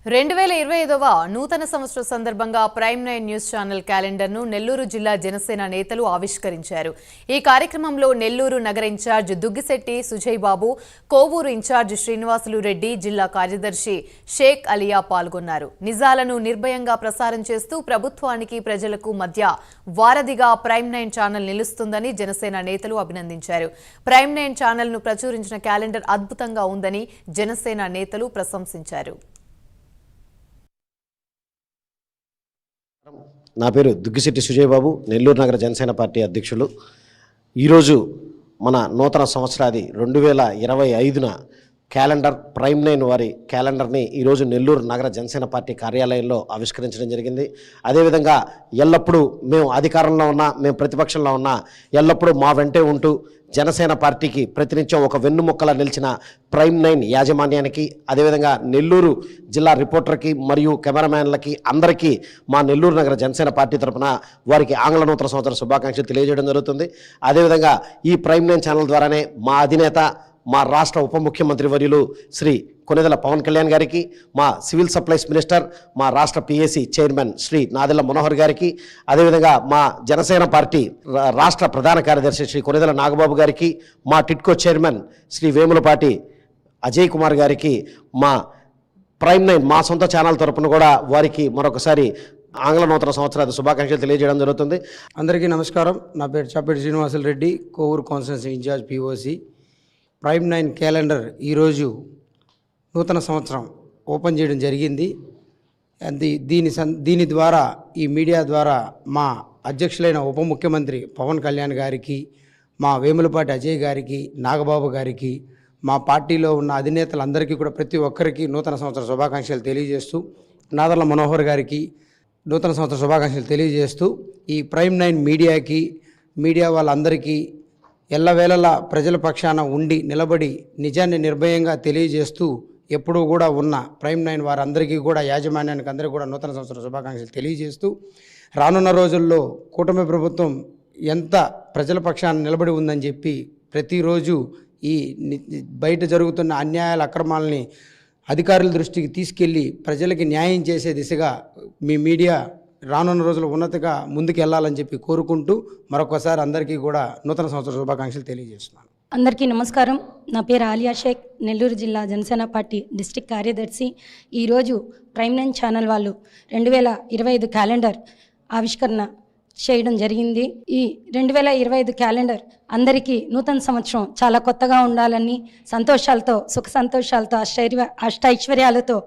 2025వ నూతన సంవత్సర సందర్భంగా ప్రైమ్ 9 న్యూస్ ఛానల్ క్యాలెండర్ను నెల్లూరు జిల్లా జనసేన నేతలు ఆవిష్కరించారు. ఈ కార్యక్రమంలో నెల్లూరు నగర ఇన్ఛార్జ్ దుగ్గిశెట్టి సుజయ్ బాబు, కోవూరు ఇన్ఛార్జ్ శ్రీనివాసులు రెడ్డి, జిల్లా కార్యదర్శి షేక్ అలియా పాల్గొన్నారు. నిజాలను నిర్భయంగా ప్రసారం చేస్తూ ప్రభుత్వానికి ప్రజలకు మధ్య వారధిగా ప్రైమ్ 9 ఛానల్ నిలుస్తుందని జనసేన నేతలు అభినందించారు. ప్రైమ్ 9 ఛానల్ను ప్రచురించిన క్యాలెండర్ అద్భుతంగా ఉందని జనసేన నేతలు ప్రశంసించారు. నా పేరు దుగ్గిశెట్టి సుజయ్ బాబు, నెల్లూరు నగర జనసేన పార్టీ అధ్యక్షులు. ఈరోజు మన నూతన సంవత్సరాది 2025న క్యాలెండర్ ప్రైమ్ 9 వారి క్యాలెండర్ని ఈరోజు నెల్లూరు నగర జనసేన పార్టీ కార్యాలయంలో ఆవిష్కరించడం జరిగింది. అదేవిధంగా ఎల్లప్పుడూ మేము అధికారంలో ఉన్నా, మేము ప్రతిపక్షంలో ఉన్నా, ఎల్లప్పుడూ మా వెంటే ఉంటూ జనసేన పార్టీకి ప్రతినిత్యం ఒక వెన్నుముక్కలా నిలిచిన ప్రైమ్ 9 యాజమాన్యానికి, అదేవిధంగా నెల్లూరు జిల్లా రిపోర్టర్కి మరియు కెమెరామ్యాన్లకి అందరికీ మా నెల్లూరు నగర జనసేన పార్టీ తరఫున వారికి ఆంగ్ల నూతన సంవత్సర శుభాకాంక్షలు తెలియజేయడం జరుగుతుంది. అదేవిధంగా ఈ ప్రైమ్ 9 ఛానల్ ద్వారానే మా అధినేత, మా రాష్ట్ర ఉప ముఖ్యమంత్రి వర్యులు శ్రీ కొనిదెల పవన్ కళ్యాణ్ గారికి, మా సివిల్ సప్లైస్ మినిస్టర్, మా రాష్ట్ర పిఎసి చైర్మన్ శ్రీ నాదెళ్ల మనోహర్ గారికి, అదేవిధంగా మా జనసేన పార్టీ రాష్ట్ర ప్రధాన కార్యదర్శి శ్రీ కొనిదెల నాగబాబు గారికి, మా టిట్కో చైర్మన్ శ్రీ వేములపాటి అజయ్ కుమార్ గారికి, మా ప్రైమ్ 9 మా సొంత ఛానల్ తరపున కూడా వారికి మరొకసారి ఆంగ్ల నూతన సంవత్సరాది శుభాకాంక్షలు తెలియజేయడం జరుగుతుంది. అందరికీ నమస్కారం. నా పేరు Chapeti Srinivasulu Reddy, Kovur constituency in charge POC. Prime 9 calendar ఈరోజు నూతన సంవత్సరం ఓపెన్ చేయడం జరిగింది. దీని ద్వారా, ఈ మీడియా ద్వారా మా అధ్యక్షులైన ఉప ముఖ్యమంత్రి పవన్ కళ్యాణ్ గారికి, మా వేములపాటి అజయ్ గారికి, నాగబాబు గారికి, మా పార్టీలో ఉన్న అధినేతలందరికీ కూడా ప్రతి ఒక్కరికి నూతన సంవత్సర శుభాకాంక్షలు తెలియజేస్తూ, నాదెళ్ల మనోహర్ గారికి నూతన సంవత్సర శుభాకాంక్షలు తెలియజేస్తూ, ఈ ప్రైమ్ 9 మీడియాకి, మీడియా వాళ్ళందరికీ ఎల్లవేళలా ప్రజల పక్షాన ఉండి నిలబడి నిజాన్ని నిర్భయంగా తెలియజేస్తూ ఎప్పుడూ కూడా ఉన్న ప్రైమ్ 9 వారందరికీ కూడా, యాజమాన్యానికి అందరికీ కూడా నూతన సంవత్సర శుభాకాంక్షలు తెలియజేస్తూ, రానున్న రోజుల్లో కూటమి ప్రభుత్వం ఎంత ప్రజల పక్షాన నిలబడి ఉందని చెప్పి ప్రతిరోజు ఈ బయట జరుగుతున్న అన్యాయాల, అక్రమాలని అధికారుల దృష్టికి తీసుకెళ్ళి ప్రజలకి న్యాయం చేసే దిశగా మీ మీడియా రానున్న రోజులు ఉన్నతిగా ముందుకు వెళ్ళాలని చెప్పి కోరుకుంటూ మరొకసారి అందరికీ కూడా నూతన సంవత్సర శుభాకాంక్షలు తెలియజేస్తున్నాను. అందరికీ నమస్కారం. నా పేరు ఆలియా షేక్, నెల్లూరు జిల్లా జనసేన పార్టీ డిస్ట్రిక్ట్ కార్యదర్శి. ఈరోజు ప్రైమ్ 9 ఛానల్ వాళ్ళు 2025 క్యాలెండర్ ఆవిష్కరణ చేయడం జరిగింది. ఈ 2025 క్యాలెండర్ అందరికీ నూతన సంవత్సరం చాలా కొత్తగా ఉండాలని, సంతోషాలతో, సుఖ సంతోషాలతో, అష్టైశ్వర్యాలతో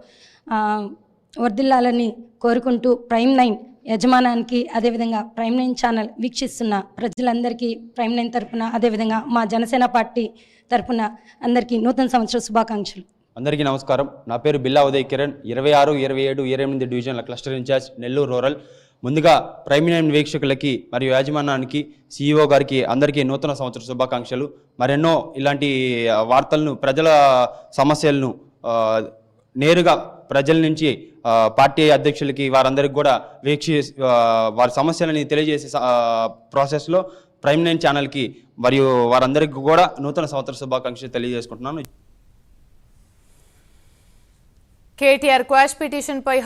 వర్ధిల్లాలని కోరుకుంటూ ప్రైమ్ 9 యజమానానికి, అదేవిధంగా ప్రైమ్ 9 ఛానల్ వీక్షిస్తున్న ప్రజలందరికీ ప్రైమ్ 9 తరపున, అదేవిధంగా మా జనసేన పార్టీ తరపున అందరికీ నూతన సంవత్సర శుభాకాంక్షలు. అందరికీ నమస్కారం. నా పేరు బిల్లా ఉదయ్ కిరణ్, 26, 27, 28 డివిజన్ల క్లస్టర్ ఇన్ఛార్జ్, నెల్లూరు రూరల్. ముందుగా ప్రైమ్ 9 వీక్షకులకి మరియు యాజమాన్యానికి, సిఇఓ గారికి అందరికీ నూతన సంవత్సర శుభాకాంక్షలు. మరెన్నో ఇలాంటి వార్తలను, ప్రజల సమస్యలను నేరుగా ప్రజల నుంచి పార్టీ అధ్యక్షులకి, వారందరికీ కూడా వారి సమస్యలని తెలియజేసే ప్రాసెస్లో ప్రైమ్ 9 ఛానల్కి మరియు వారందరికీ కూడా నూతన సంవత్సర శుభాకాంక్షలు తెలియజేసుకుంటున్నాను. కేటీఆర్ క్వాష్ పిటిషన్పై